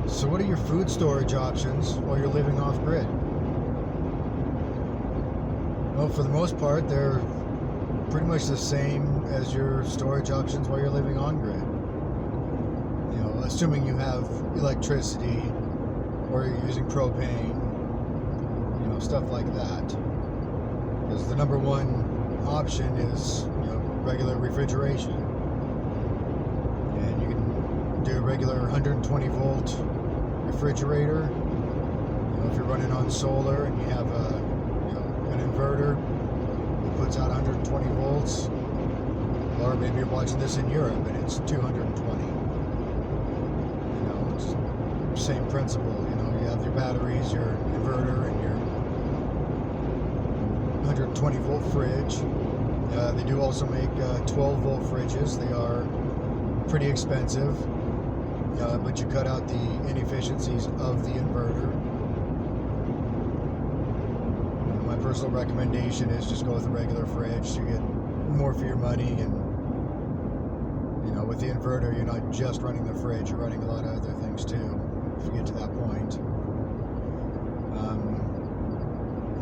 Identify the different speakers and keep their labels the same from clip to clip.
Speaker 1: So what are your food storage options while you're living off-grid? Well, for the most part, they're pretty much the same as your storage options while you're living on-grid. You know, assuming you have electricity or you're using propane, you know, stuff like that. Because the number one option is, you know, regular refrigeration. And you can do a regular 120 volt refrigerator. You know, if you're running on solar and you have an inverter that puts out 120 volts, or maybe you're watching this in Europe and it's 220. You know, it's the same principle. You know, you have your batteries, your inverter, and your 120 volt fridge. They do also make 12 volt fridges. They are pretty expensive, but you cut out the inefficiencies of the inverter. My personal recommendation is just go with a regular fridge. You get more for your money, and you know, with the inverter, you're not just running the fridge, you're running a lot of other things too, if you get to that point.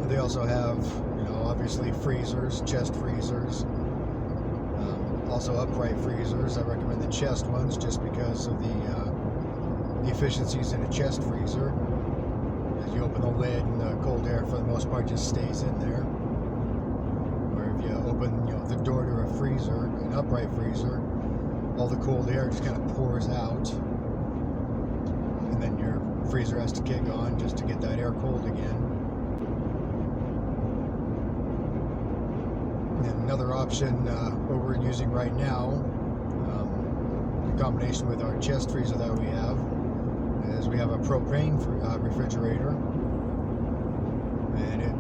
Speaker 1: They also have, you know, obviously freezers, chest freezers, also upright freezers. I recommend the chest ones just because of the efficiencies in a chest freezer. As you open the lid and the cold air for the most part just stays in there. Where if you open, you know, the door to a freezer, an upright freezer, all the cold air just kind of pours out, and then your freezer has to kick on just to get that air cold again. And another option, what we're using right now, in combination with our chest freezer that we have, is we have a propane refrigerator, and it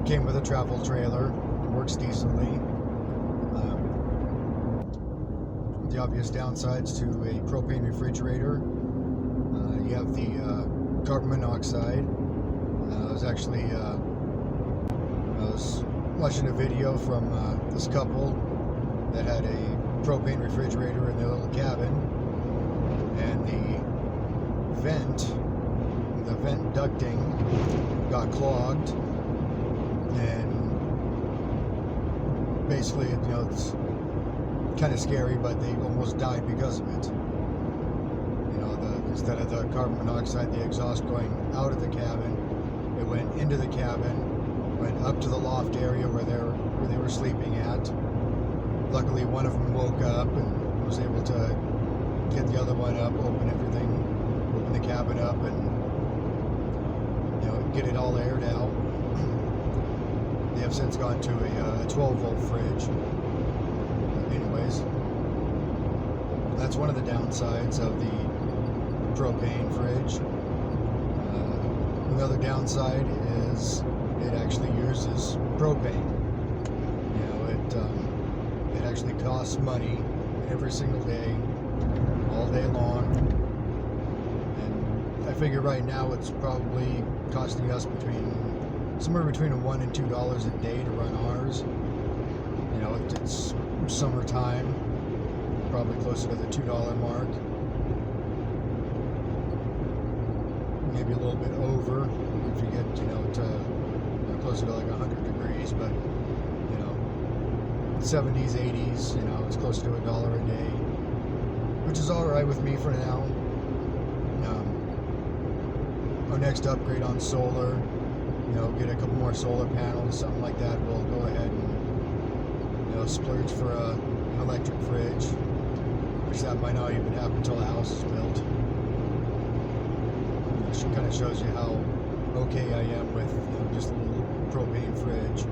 Speaker 1: came with a travel trailer. It works decently. The obvious downsides to a propane refrigerator, you have the carbon monoxide. I was watching a video from this couple that had a propane refrigerator in their little cabin, and the vent ducting got clogged, and basically, you know, it's kind of scary, but they almost died because of it. You know, instead of the carbon monoxide, the exhaust going out of the cabin, it went into the cabin, went up to the loft area where they were sleeping at. Luckily, one of them woke up and was able to get the other one up, open the cabin up, and you know, get it all aired out. They have since gone to a 12 volt fridge. Anyways, that's one of the downsides of the propane fridge. Another downside is it actually uses propane. You know, it actually costs money every single day, all day long. And I figure right now it's probably costing us somewhere between $1 and $2 a day to run ours. You know, it's summertime, probably closer to the $2 mark. Maybe a little bit over if you get, you know, to closer to like 100 degrees, but you know, 70s, 80s, you know, it's closer to $1 a day, which is all right with me for now. Our next upgrade on solar, you know, get a couple more solar panels, something like that. We'll go ahead and, you know, splurge for an electric fridge, which that might not even happen until the house is built. It kind of shows you how okay I am with, you know, just a little propane fridge.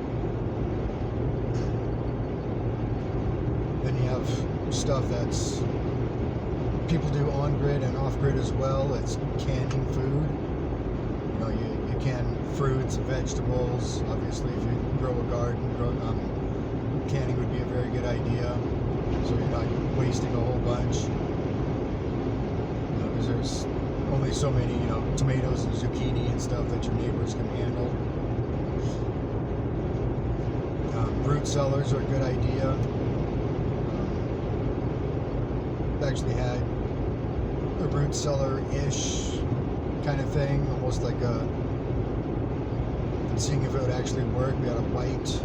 Speaker 1: Then you have stuff that's people do on grid and off grid as well. It's canning food. You know, you can fruits, vegetables. Obviously, if you grow a garden, canning would be a very good idea, so you're not wasting a whole bunch. You know, because there's only so many, you know, tomatoes and zucchini and stuff that your neighbors can handle. Root cellars are a good idea. Actually had a root cellar-ish kind of thing, almost like a, seeing if it would actually work. We had a white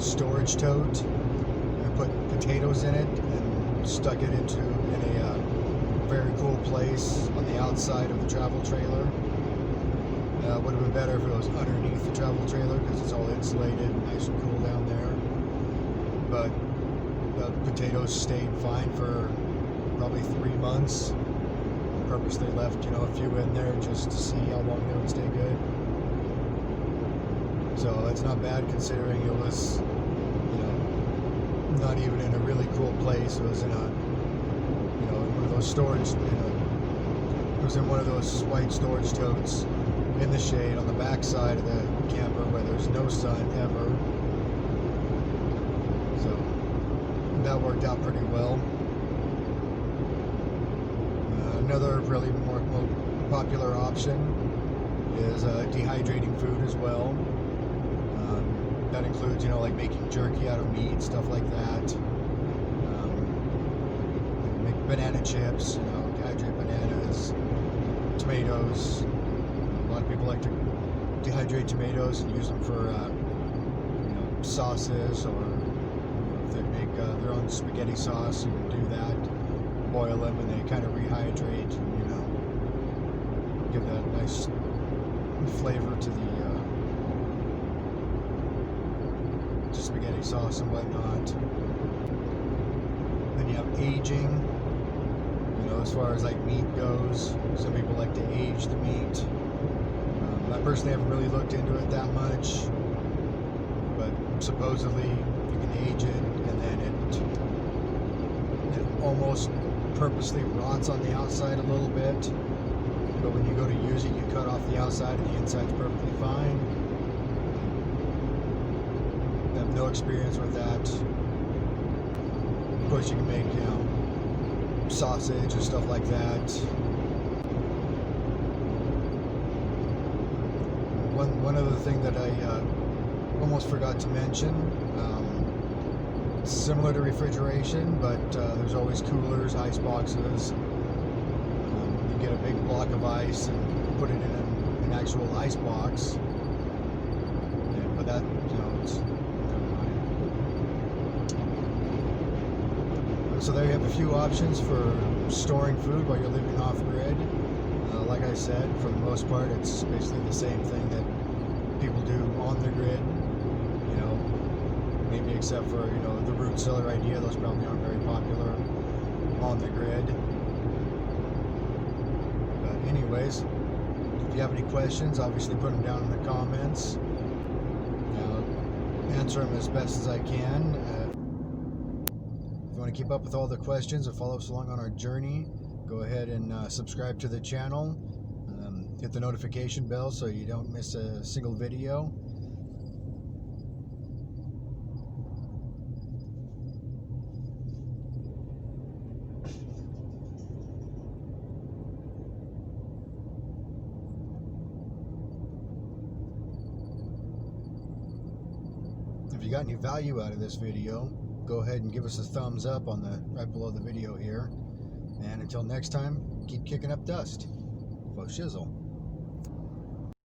Speaker 1: storage tote, and I put potatoes in it and stuck it in a very cool place on the outside of the travel trailer. Would have been better if it was underneath the travel trailer because it's all insulated, nice and cool down there. But the potatoes stayed fine for probably 3 months. I purposely left, a few in there just to see how long they would stay good. So that's not bad considering it was, not even in a really cool place. It was in a, in one of those storage, it was in one of those white storage totes in the shade on the back side of the camper where there's no sun ever. So that worked out pretty well. Another really more popular option is dehydrating food as well. That includes, like making jerky out of meat, stuff like that. Make banana chips, dehydrate bananas, tomatoes. A lot of people like to dehydrate tomatoes and use them for, sauces, or if they make their own spaghetti sauce, you can do that. Boil them and they kind of rehydrate, and, give that nice flavor to the spaghetti sauce and whatnot. Then you have aging, as far as like meat goes. Some people like to age the meat. I personally haven't really looked into it that much, but supposedly you can age it and then it almost purposely rots on the outside a little bit, but when you go to use it, you cut off the outside and the inside's perfectly fine. I have no experience with that. Of course, you can make, sausage and stuff like that. One other thing that I almost forgot to mention, similar to refrigeration, but there's always coolers, ice boxes. You get a big block of ice and put it in an actual ice box. Yeah, but that, it's... So there you have a few options for storing food while you're living off-grid. Like I said, for the most part, it's basically the same thing that people do on the grid. Maybe except for, the root cellar idea. Those probably aren't very popular on the grid. But anyways, if you have any questions, obviously put them down in the comments. Answer them as best as I can. If you want to keep up with all the questions and follow us along on our journey, go ahead and subscribe to the channel. Hit the notification bell so you don't miss a single video. If you got any value out of this video, go ahead and give us a thumbs up on the right below the video here. And until next time, keep kicking up dust. For Shizzle.